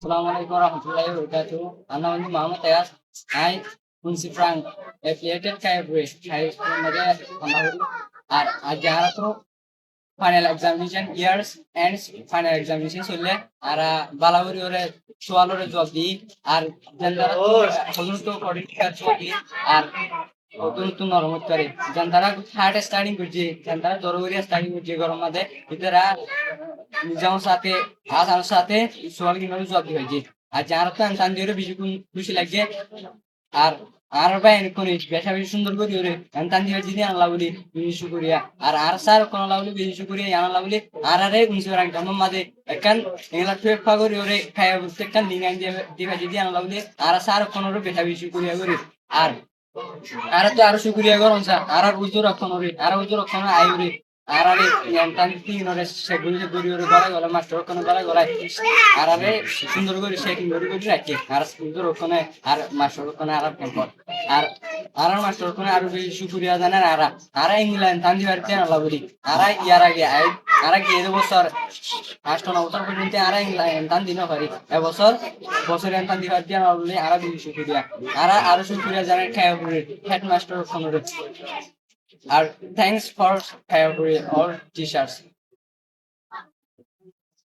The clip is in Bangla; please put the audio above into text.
Assalamualaikum warahmatullahi wabarakatuh. Ana வந்து Muhammad Ayaz. I Unsi Frank affiliated Kaibre high school मध्ये अनावली আর আজ যারা তো final examination years ends final examination চললে আর বালাবরি ওরে সোয়ালরে জব দি আর যারা হলুন তো কোডিং জব দি আর নতুন নতুন নরমত করে যারা হার্ড স্টার্টিং করছে যারা দরগরি স্টার্টিং করছে গরম মাঝে ভিতরা নিজামের সাথে আসার সাথে সোয়াল কিভাবে জব হয়েছে আর যারা তো আনসান দিয়ে বেশি খুশি লাগছে আর আর ভাই কোন বেশা বেশি সুন্দর করি ওরে আনসান দিয়ে যদি আনলা বলি বেশি করিয়া আর স্যার কোন লাউলি বেশি করিয়া আনলা বলি আরে উনসে রাখ আমার মাঝে একান এগুলা টুয়েক পাগরি ওরে খাইয়া বলতে একান লিঙ্গান দিয়ে দিবা যদি আনলা বলি আর স্যার কোন বেশা বেশি করিয়া করি আর তো আরো শুক্রিয়া করুন স্যার আর উজুর রক্ষণ হবে আর উজুর রক্ষণ আয়ুরে আর তিন ওরে সেগুলি গড়ি ওরে গড়াই গলা মাস্টার রক্ষণ গড়াই গড়াই আর সুন্দর করে শেকিং করে রাখি আর উজুর রক্ষণে আর মাস্টার রক্ষণে আর ক্যাম্পট আর মাস্টার রক্ষণে আরো বেশি শুক্রিয়া জানেন আর ইংল্যান্ড তান্দি বাড়িতে আনলা বলি আর ইয়ার আগে বছর 8 বছর পর্যন্ত আর ইংল্যান্ড তান দিন পারি এবছর বছর তান দিবার দিয়ে আনলা বলি আর বেশি শুক্রিয়া আরো শুক্রিয়া জানেন খায় headmaster of Honore. Our thanks for all teachers.